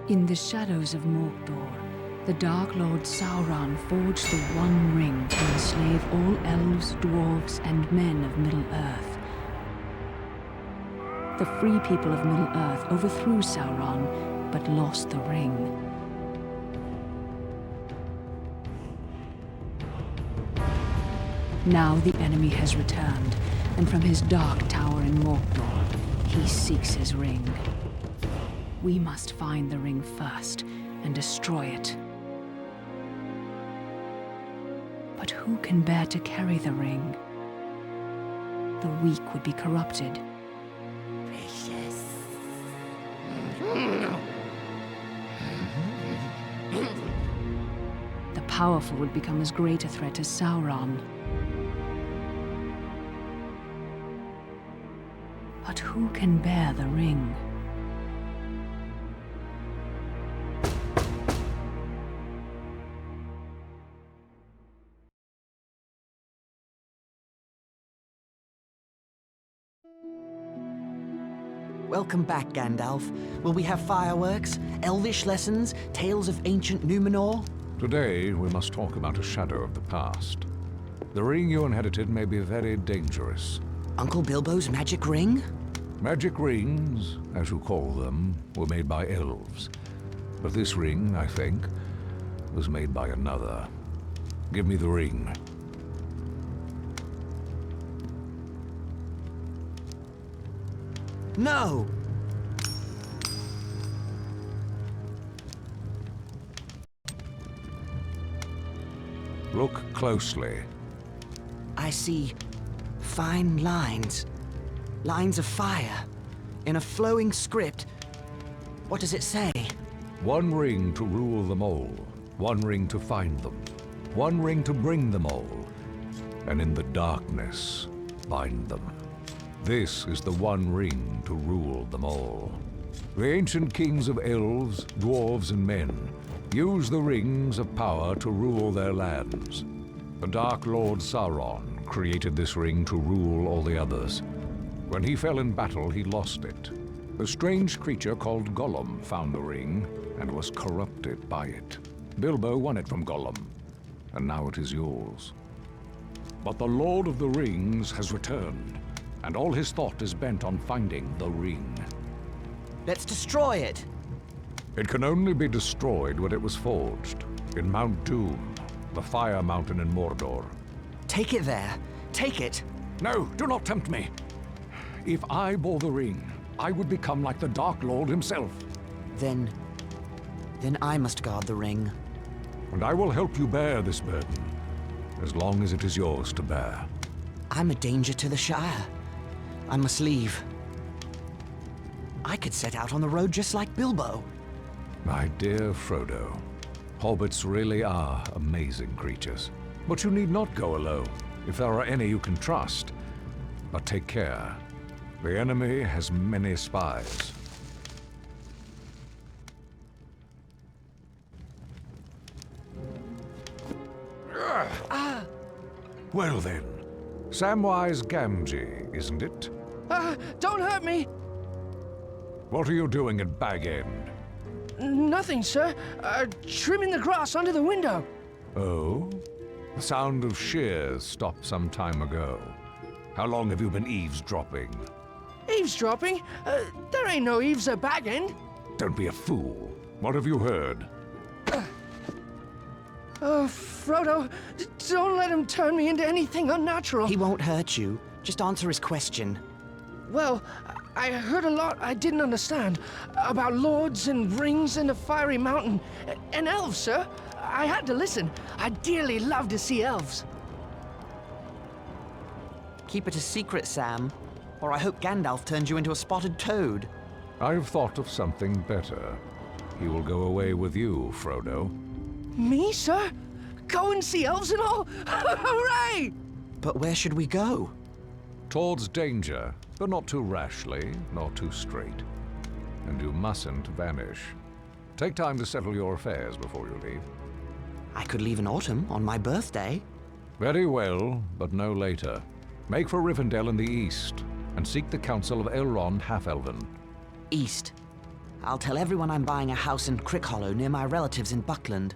In the shadows of Mordor, the Dark Lord Sauron forged the One Ring to enslave all elves, dwarves, and men of Middle-earth. The free people of Middle-earth overthrew Sauron, but lost the ring. Now the enemy has returned, and from his dark tower in Mordor, he seeks his ring. We must find the ring first and destroy it. But who can bear to carry the ring? The weak would be corrupted. Precious. The powerful would become as great a threat as Sauron. But who can bear the ring? Welcome back, Gandalf. Will we have fireworks, elvish lessons, tales of ancient Numenor? Today, we must talk about a shadow of the past. The ring you inherited may be very dangerous. Uncle Bilbo's magic ring? Magic rings, as you call them, were made by elves. But this ring, I think, was made by another. Give me the ring. No! Look closely. I see fine lines. Lines of fire. In a flowing script. What does it say? One ring to rule them all. One ring to find them. One ring to bring them all. And in the darkness, bind them. This is the One Ring to rule them all. The ancient kings of elves, dwarves, and men used the rings of power to rule their lands. The Dark Lord Sauron created this ring to rule all the others. When he fell in battle, he lost it. A strange creature called Gollum found the ring and was corrupted by it. Bilbo won it from Gollum, and now it is yours. But the Lord of the Rings has returned, and all his thought is bent on finding the ring. Let's destroy it! It can only be destroyed when it was forged, in Mount Doom, the Fire Mountain in Mordor. Take it there. Take it. No, do not tempt me. If I bore the ring, I would become like the Dark Lord himself. Then I must guard the ring. And I will help you bear this burden, as long as it is yours to bear. I'm a danger to the Shire. I must leave. I could set out on the road just like Bilbo. My dear Frodo, hobbits really are amazing creatures. But you need not go alone, if there are any you can trust. But take care. The enemy has many spies. Well then, Samwise Gamgee, isn't it? Don't hurt me! What are you doing at Bag End? Nothing, sir. Trimming the grass under the window. Oh? The sound of shears stopped some time ago. How long have you been eavesdropping? Eavesdropping? There ain't no eaves at Bag End. Don't be a fool. What have you heard? Frodo, don't let him turn me into anything unnatural. He won't hurt you. Just answer his question. Well, I heard a lot I didn't understand. About lords and rings and the fiery mountain. And elves, sir. I had to listen. I dearly love to see elves. Keep it a secret, Sam. Or I hope Gandalf turns you into a spotted toad. I've thought of something better. He will go away with you, Frodo. Me, sir? Go and see elves and all? Hooray! But where should we go? Towards danger, but not too rashly, nor too straight. And you mustn't vanish. Take time to settle your affairs before you leave. I could leave in autumn, on my birthday. Very well, but no later. Make for Rivendell in the east, and seek the counsel of Elrond Half-Elven. East. I'll tell everyone I'm buying a house in Crickhollow near my relatives in Buckland.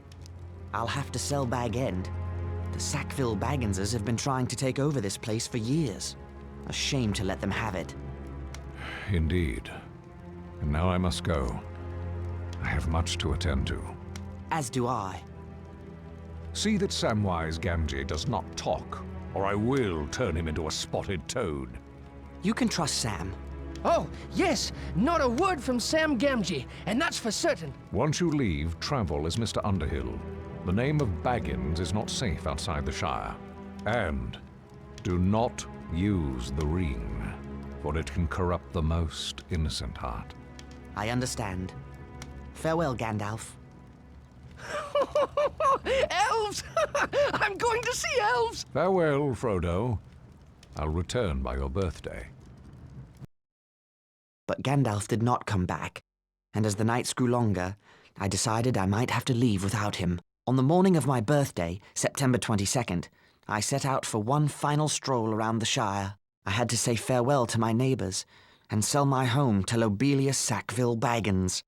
I'll have to sell Bag End. The Sackville Bagginses have been trying to take over this place for years. A shame to let them have it. Indeed. And now I must go. I have much to attend to. As do I. See that Samwise Gamgee does not talk, or I will turn him into a spotted toad. You can trust Sam. Oh, yes, not a word from Sam Gamgee, and that's for certain. Once you leave, travel as Mr. Underhill. The name of Baggins is not safe outside the Shire. And do not use the ring, for it can corrupt the most innocent heart. I understand. Farewell, Gandalf. Elves! I'm going to see elves! Farewell, Frodo. I'll return by your birthday. But Gandalf did not come back, and as the nights grew longer, I decided I might have to leave without him. On the morning of my birthday, September 22nd, I set out for one final stroll around the Shire. I had to say farewell to my neighbors and sell my home to Lobelia Sackville Baggins.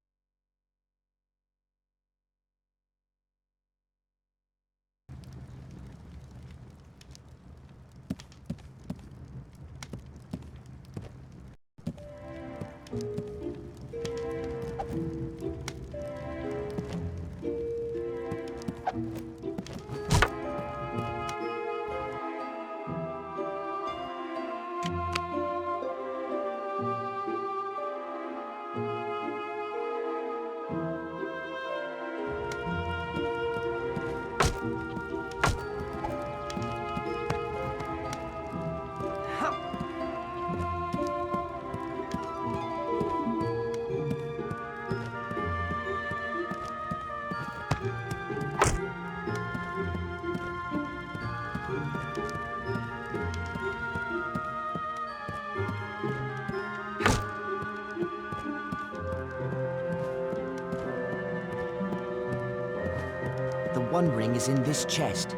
The One Ring is in this chest.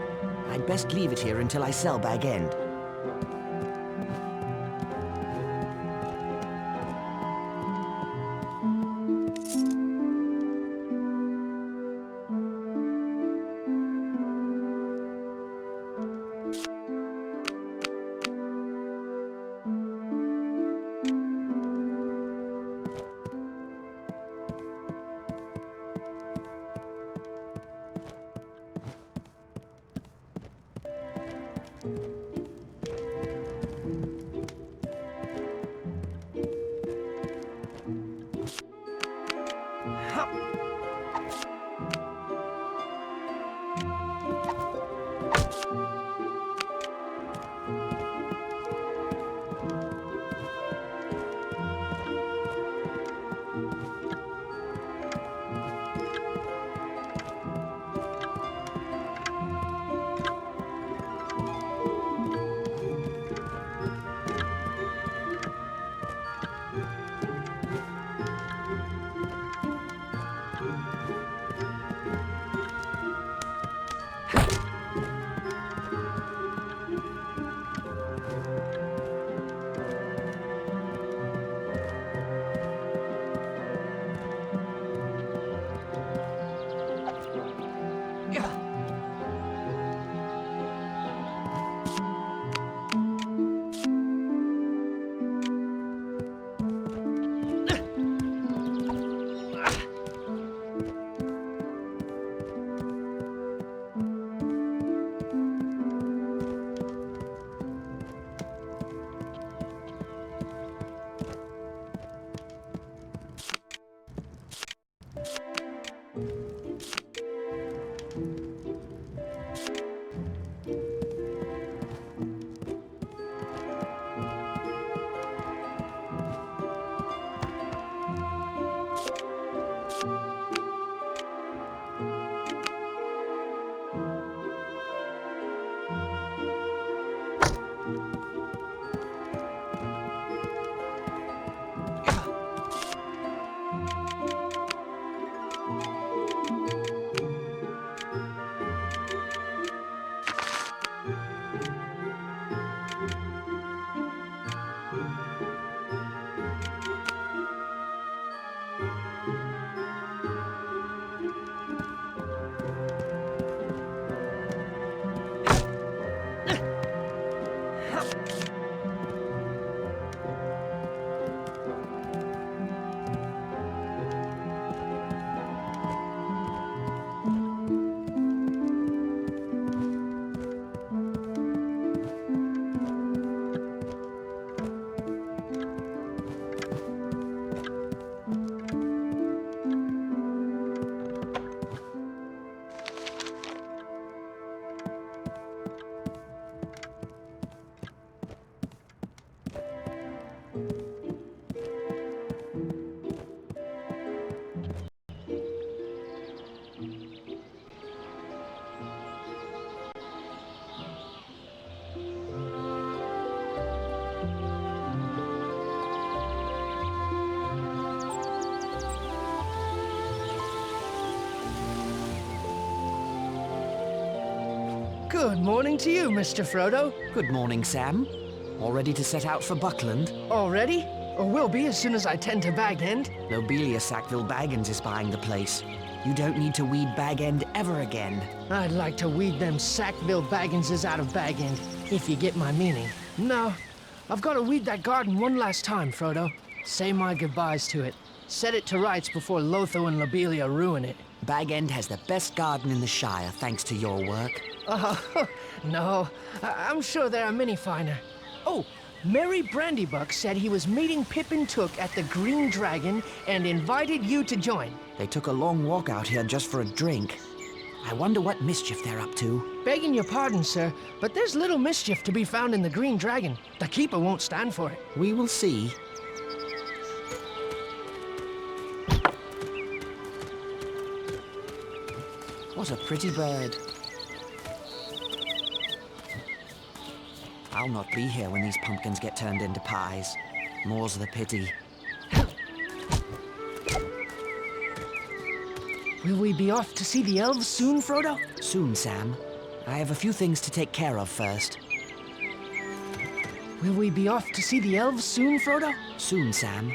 I'd best leave it here until I sell Bag End. Good morning to you, Mr. Frodo. Good morning, Sam. All ready to set out for Buckland? Already? Or will be as soon as I tend to Bag End. Lobelia Sackville Baggins is buying the place. You don't need to weed Bag End ever again. I'd like to weed them Sackville Bagginses out of Bag End, if you get my meaning. No, I've got to weed that garden one last time, Frodo. Say my goodbyes to it. Set it to rights before Lotho and Lobelia ruin it. Bag End has the best garden in the Shire, thanks to your work. No, I'm sure there are many finer. Oh, Merry Brandybuck said he was meeting Pippin Took at the Green Dragon and invited you to join. They took a long walk out here just for a drink. I wonder what mischief they're up to. Begging your pardon, sir, but there's little mischief to be found in the Green Dragon. The Keeper won't stand for it. We will see. What a pretty bird. I'll not be here when these pumpkins get turned into pies. More's the pity. Will we be off to see the elves soon, Frodo? Soon, Sam. I have a few things to take care of first. Will we be off to see the elves soon, Frodo? Soon, Sam.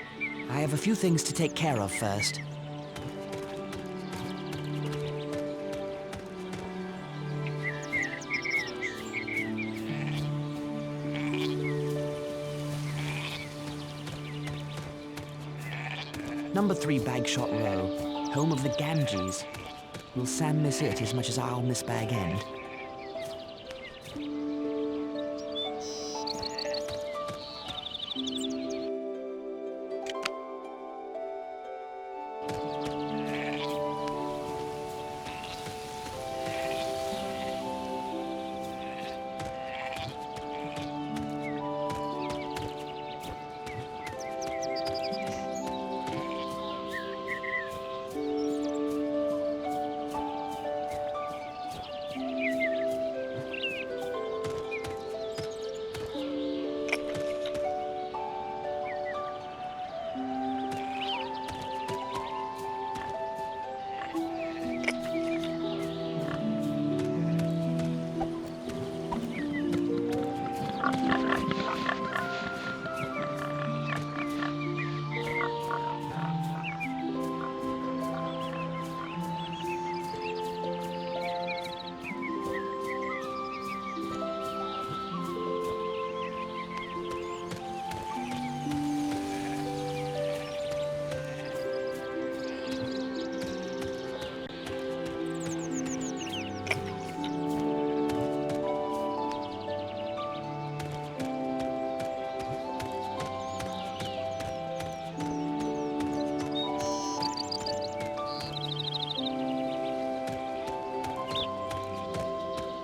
I have a few things to take care of first. Number 3 Bagshot Row, home of the Ganges. Will Sam miss it as much as I'll miss Bag End?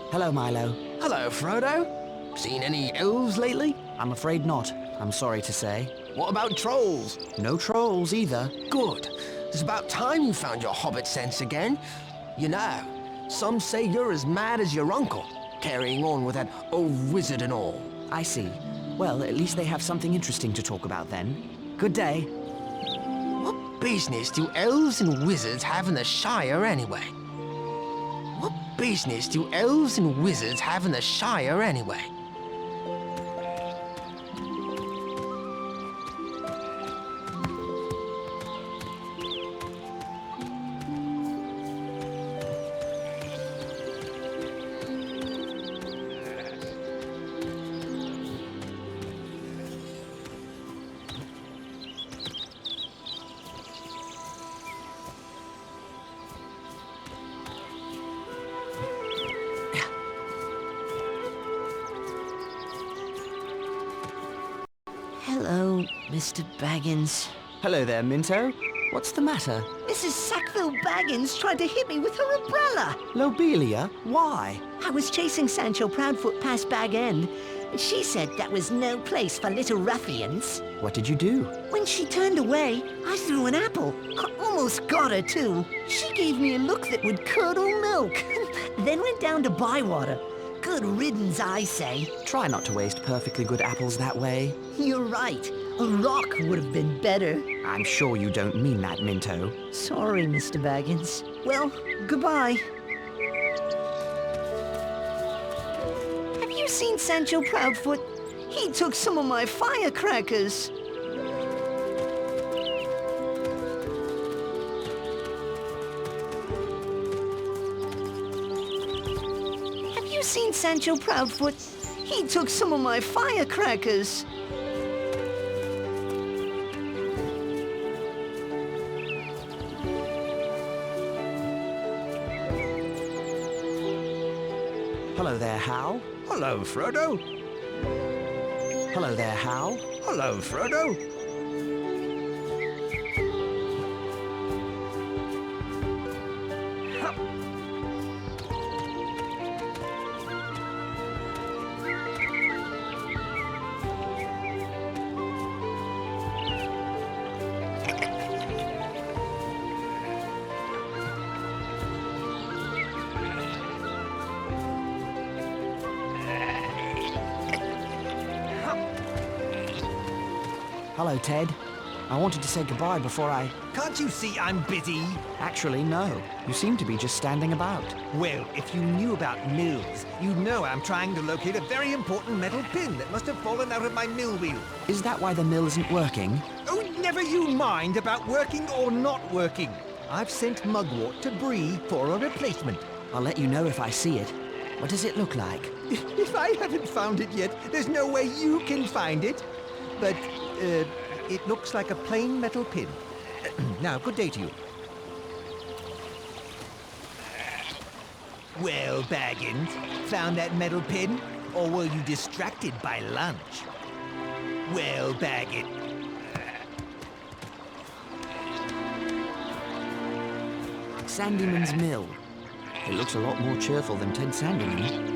Hello, Milo. Hello, Frodo. Seen any elves lately? I'm afraid not, I'm sorry to say. What about trolls? No trolls either. Good. It's about time you found your hobbit sense again. You know, some say you're as mad as your uncle, carrying on with that old wizard and all. I see. Well, at least they have something interesting to talk about then. Good day. What business do elves and wizards have in the Shire anyway? What business do elves and wizards have in the Shire anyway? Hello, Mr. Baggins. Hello there, Minto. What's the matter? Mrs. Sackville Baggins tried to hit me with her umbrella. Lobelia? Why? I was chasing Sancho Proudfoot past Bag End, and she said that was no place for little ruffians. What did you do? When she turned away, I threw an apple. I almost got her, too. She gave me a look that would curdle milk, then went down to Bywater. Good riddance, I say. Try not to waste perfectly good apples that way. You're right. A rock would have been better. I'm sure you don't mean that, Minto. Sorry, Mr. Baggins. Well, goodbye. you seen Sancho Proudfoot? He took some of my firecrackers. Have you seen Sancho Proudfoot? He took some of my firecrackers. Hello there, Hal. Hello, Frodo. Hello there, Hal. Hello, Frodo. Hello, Ted. I wanted to say goodbye before I... Can't you see I'm busy? Actually, no. You seem to be just standing about. Well, if you knew about mills, you'd know I'm trying to locate a very important metal pin that must have fallen out of my mill wheel. Is that why the mill isn't working? Oh, never you mind about working or not working. I've sent Mugwort to Bree for a replacement. I'll let you know if I see it. What does it look like? If I haven't found it yet, there's no way you can find it. But, it looks like a plain metal pin. Now, good day to you. Well, Baggins, found that metal pin? Or were you distracted by lunch? Well, Baggins... Sandyman's Mill. It looks a lot more cheerful than Ted Sandyman.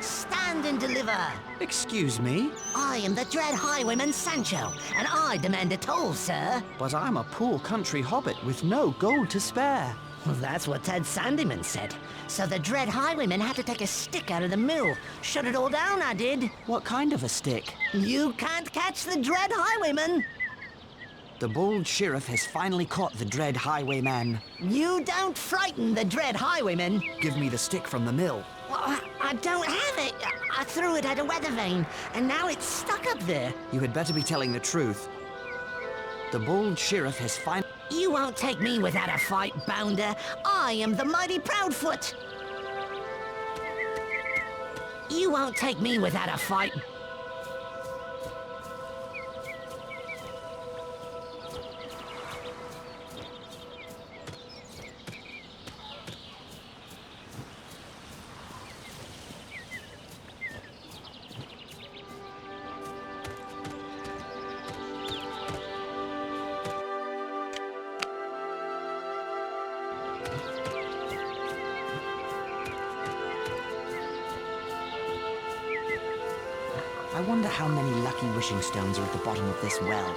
Stand and deliver. Excuse me, I am the Dread Highwayman Sancho, and I demand a toll, sir. but I'm a poor country hobbit with no gold to spare. Well, that's what Ted Sandyman said. So the Dread Highwayman had to take a stick out of the mill. Shut it all down, I did. What kind of a stick? You can't catch the Dread Highwayman. The bald sheriff has finally caught the dread highwayman. You don't frighten the Dread Highwayman. Give me the stick from the mill. Well, I don't have it. I threw it at a weather vane, and now it's stuck up there. You had better be telling the truth. The bald sheriff has finally... You won't take me without a fight, Bounder. I am the mighty Proudfoot. You won't take me without a fight. wonder how many lucky wishing stones are at the bottom of this well.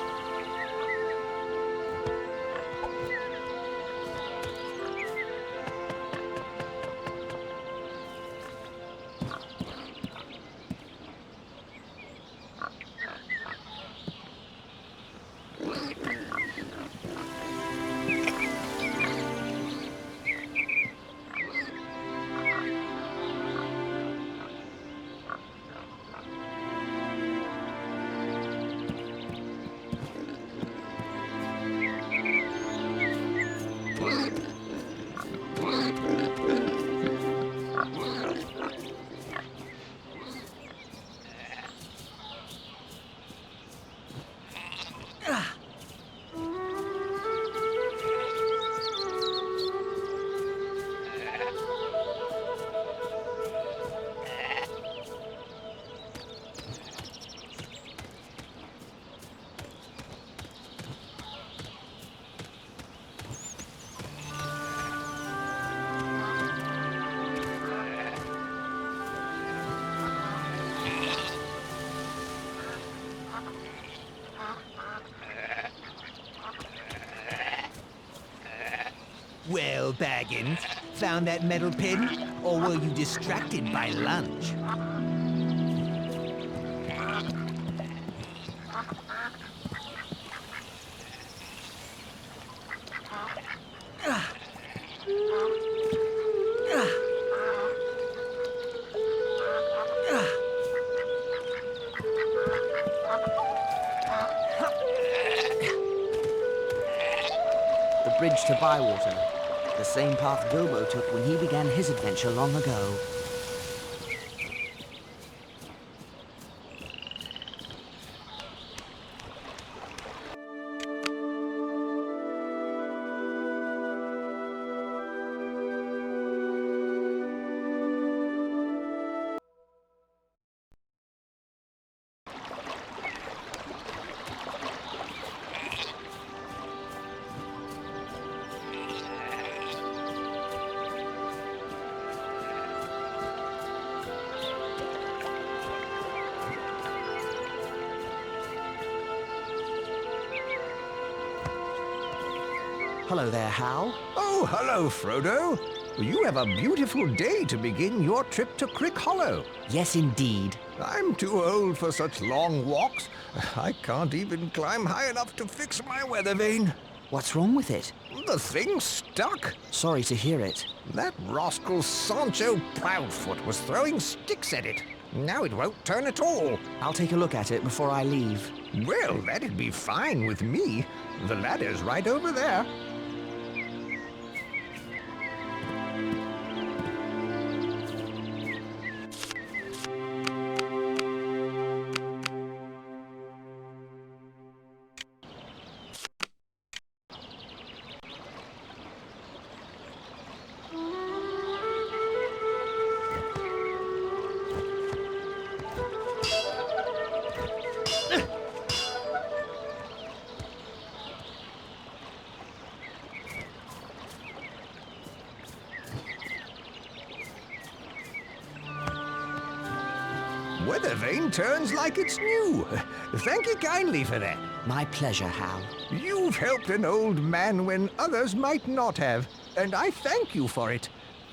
Well, Baggins, found that metal pin? Or were you distracted by lunch? The bridge to Bywater. The same path Bilbo took when he began his adventure long ago. Hello there, Hal. Oh, hello, Frodo. You have a beautiful day to begin your trip to Crick Hollow. Yes, indeed. I'm too old for such long walks. I can't even climb high enough to fix my weather vane. What's wrong with it? The thing's stuck. Sorry to hear it. That rascal Sancho Proudfoot was throwing sticks at it. Now it won't turn at all. I'll take a look at it before I leave. Well, that'd be fine with me. The ladder's right over there. Weather vane turns like it's new. Thank you kindly for that. My pleasure, Hal. You've helped an old man when others might not have, and I thank you for it.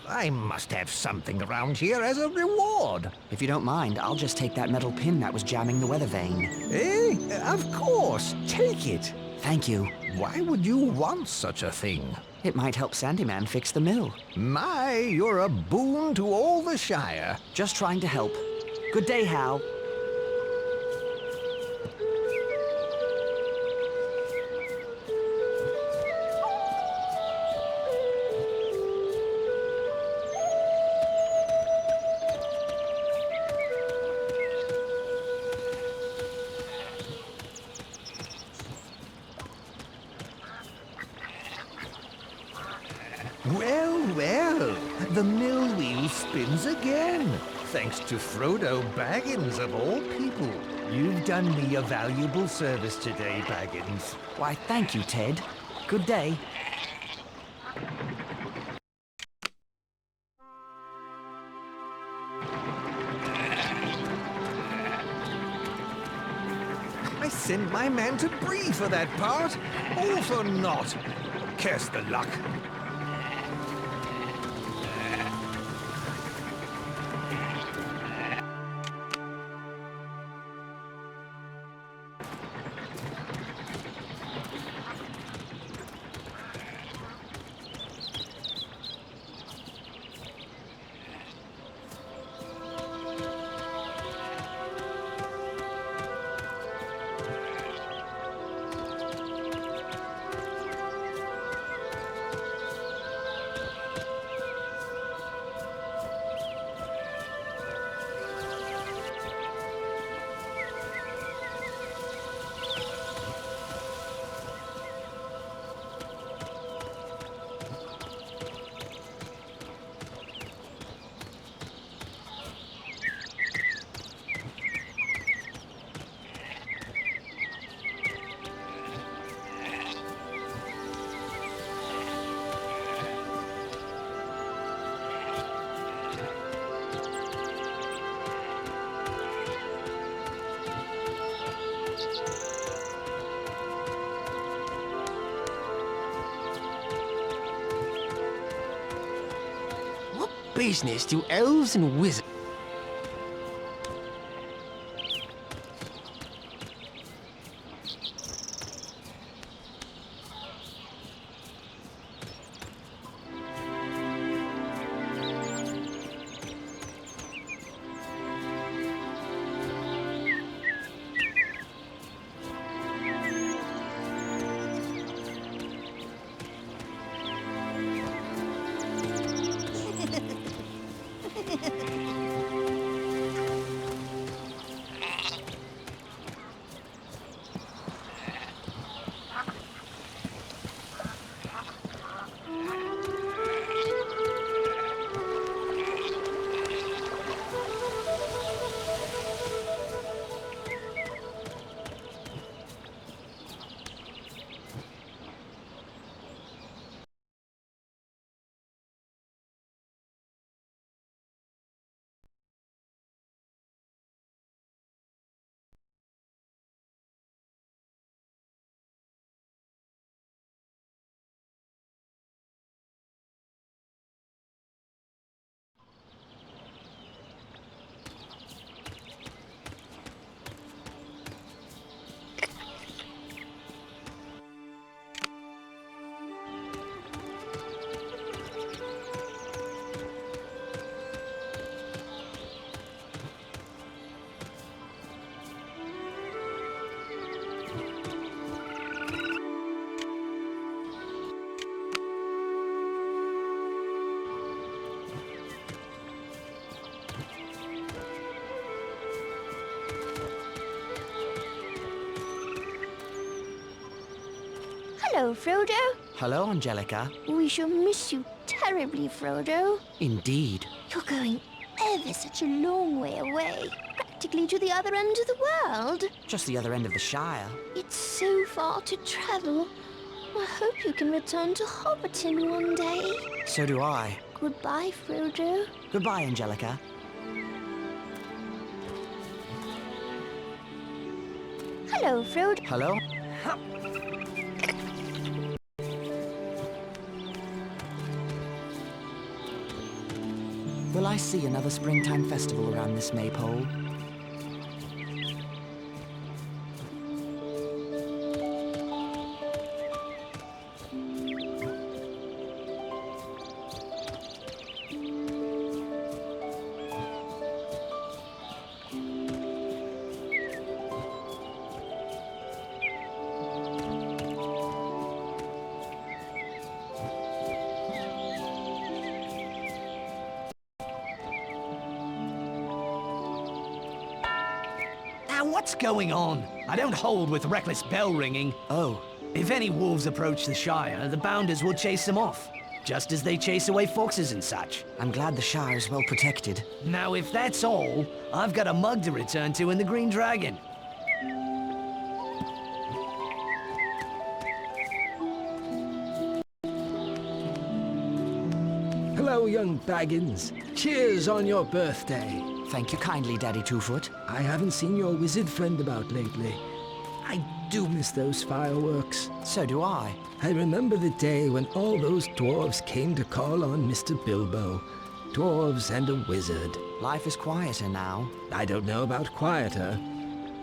I must have something around here as a reward. If you don't mind, I'll just take that metal pin that was jamming the weather vane. Eh? Of course. Take it. Thank you. Why would you want such a thing? It might help Sandyman fix the mill. My, you're a boon to all the Shire. Just trying to help. Good day, Hal. Well, well, the mill wheel spins again. Thanks to Frodo Baggins, of all people. You've done me a valuable service today, Baggins. Why, thank you, Ted. Good day. sent my man to Bree for that part. All for naught. Curse the luck. What business do elves and wizards... Hello, Frodo. Hello, Angelica. We shall miss you terribly, Frodo. Indeed. You're going ever such a long way away, practically to the other end of the world. Just the other end of the Shire. It's so far to travel. I hope you can return to Hobbiton one day. So do I. Goodbye, Frodo. Goodbye, Angelica. Hello, Frodo. Hello? Will I see another springtime festival around this maypole? What's going on? I don't hold with reckless bell ringing. Oh, If any wolves approach the Shire, the Bounders will chase them off, just as they chase away foxes and such. I'm glad the Shire is well protected. Now, if that's all, I've got a mug to return to in the Green Dragon. Hello, young Baggins. Cheers on your birthday. Thank you kindly, Daddy Two-Foot. I haven't seen your wizard friend about lately. I do miss those fireworks. So do I. I remember the day when all those dwarves came to call on Mr. Bilbo. Dwarves and a wizard. Life is quieter now. I don't know about quieter.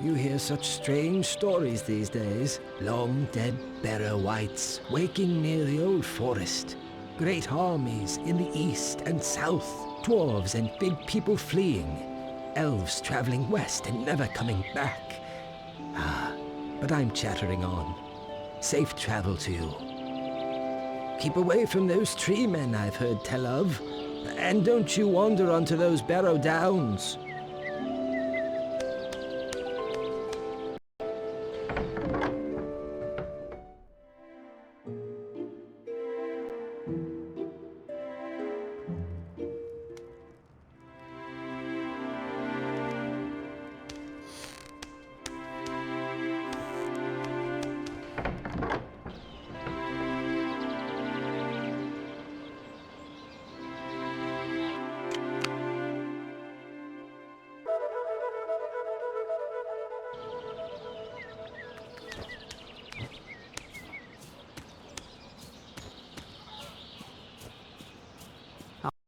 You hear such strange stories these days. Long dead Barrow Wights waking near the old forest. Great armies in the east and south. Dwarves and big people fleeing. Elves traveling west and never coming back. But I'm chattering on. Safe travel to you. Keep away from those tree men I've heard tell of. And don't you wander onto those Barrow Downs.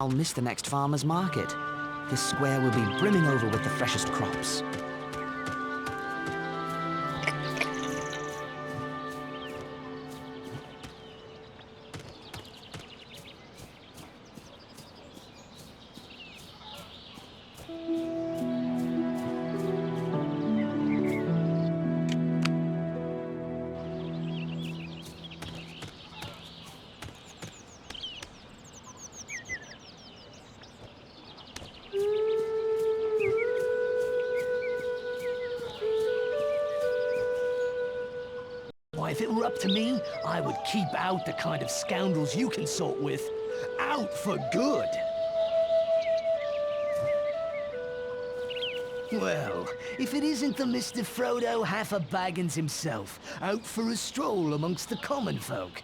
I'll miss the next farmer's market. This square will be brimming over with the freshest crops. Why, if it were up to me, I would keep out the kind of scoundrels you consort with. Out for good! Well, if it isn't the Mr. Frodo Half-a-Baggins himself, out for a stroll amongst the common folk.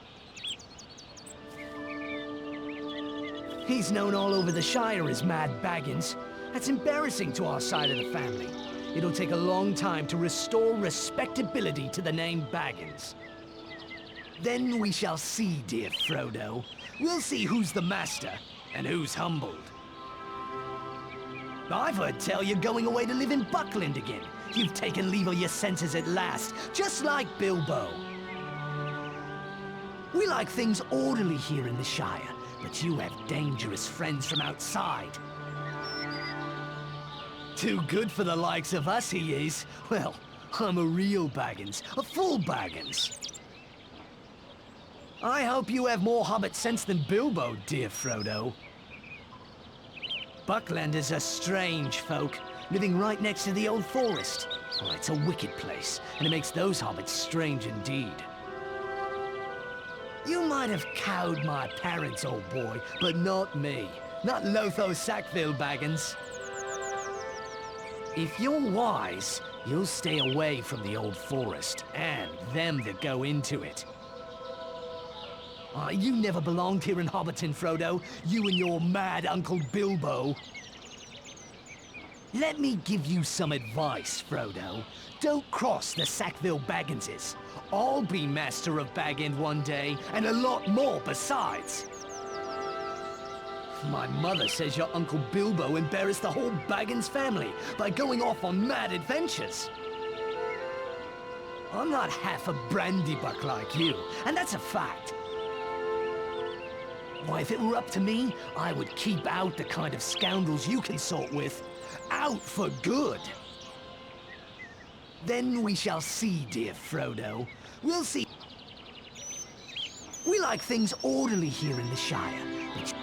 He's known all over the Shire as Mad Baggins. That's embarrassing to our side of the family. It'll take a long time to restore respectability to the name Baggins. Then we shall see, dear Frodo. We'll see who's the master and who's humbled. I've heard tell you're going away to live in Buckland again. You've taken leave of your senses at last, just like Bilbo. We like things orderly here in the Shire, but you have dangerous friends from outside. Too good for the likes of us, he is. Well, I'm a real Baggins, a full Baggins. I hope you have more hobbit sense than Bilbo, dear Frodo. Bucklanders are strange folk, living right next to the old forest. Oh, it's a wicked place, and it makes those hobbits strange indeed. You might have cowed my parents, old boy, but not me. Not Lotho Sackville Baggins. If you're wise, you'll stay away from the old forest, and them that go into it. You never belonged here in Hobbiton, Frodo. You and your mad Uncle Bilbo. Let me give you some advice, Frodo. Don't cross the Sackville Bagginses. I'll be Master of Bag End one day, and a lot more besides. My mother says your Uncle Bilbo embarrassed the whole Baggins family by going off on mad adventures. I'm not half a brandybuck like you, and that's a fact. Why, if it were up to me, I would keep out the kind of scoundrels you consort with. Out for good. Then we shall see, dear Frodo. We'll see. We like things orderly here in the Shire, which...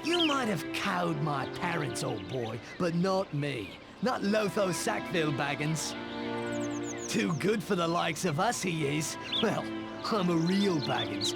You might have cowed my parents, old boy, but not me. Not Lotho Sackville Baggins. Too good for the likes of us, he is. Well, I'm a real Baggins.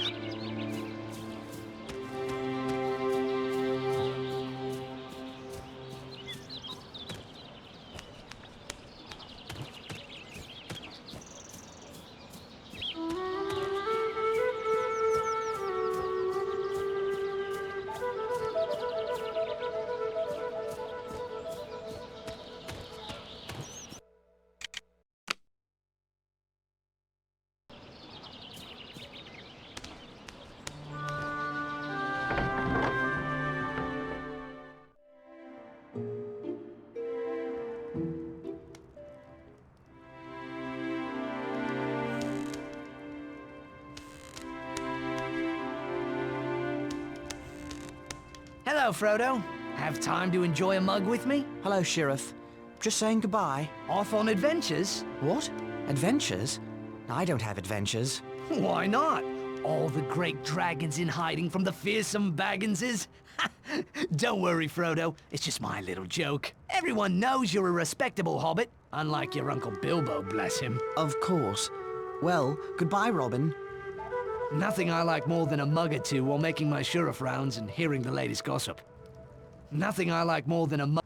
Hello, Frodo. Have time to enjoy a mug with me? Hello, Sheriff. Just saying goodbye. Off on adventures? What? Adventures? I don't have adventures. Why not? All the great dragons in hiding from the fearsome Bagginses? Don't worry, Frodo. It's just my little joke. Everyone knows you're a respectable hobbit, unlike your Uncle Bilbo, bless him. Of course. Well, goodbye, Robin. Nothing I like more than a mug or two while making my sheriff rounds and hearing the latest gossip. Nothing I like more than a mug.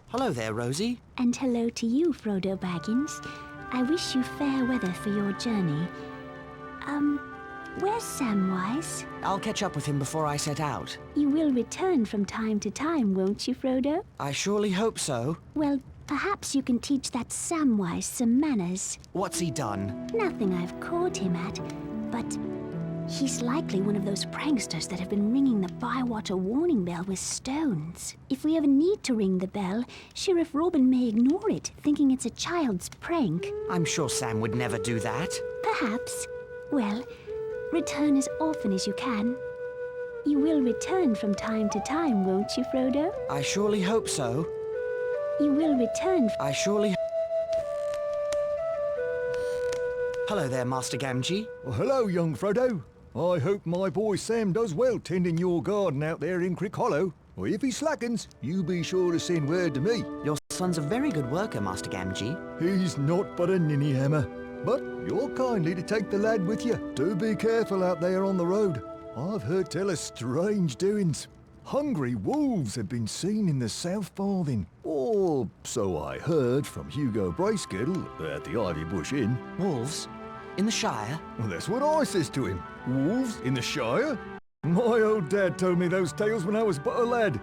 Hello there, Rosie. And hello to you, Frodo Baggins. I wish you fair weather for your journey. Where's Samwise? I'll catch up with him before I set out. You will return from time to time, won't you, Frodo? I surely hope so. Well, perhaps you can teach that Samwise some manners. What's he done? Nothing I've caught him at, but he's likely one of those pranksters that have been ringing the Bywater warning bell with stones. If we ever need to ring the bell, Sheriff Robin may ignore it, thinking it's a child's prank. I'm sure Sam would never do that. Perhaps. Well, return as often as you can. You will return from time to time, won't you, Frodo? I surely hope so. You will return. I surely... Hello there, Master Gamgee. Well, hello, young Frodo. I hope my boy Sam does well tending your garden out there in Crick Hollow. Or if he slackens, you be sure to send word to me. Your son's a very good worker, Master Gamgee. He's not but a ninny hammer. But you're kindly to take the lad with you. Do be careful out there on the road. I've heard tell of strange doings. Hungry wolves have been seen in the South Farthing. Or so I heard from Hugo Bracegirdle at the Ivy Bush Inn. Wolves? In the Shire? Well, that's what I says to him. Wolves in the Shire? My old dad told me those tales when I was but a lad.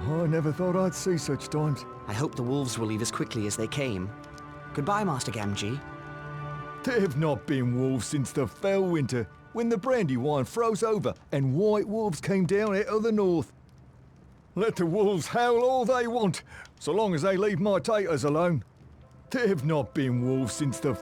I never thought I'd see such times. I hope the wolves will leave as quickly as they came. Goodbye, Master Gamgee. There've not been wolves since the fell winter, when the Brandywine froze over and white wolves came down out of the north. Let the wolves howl all they want, so long as they leave my taters alone. There've not been wolves since the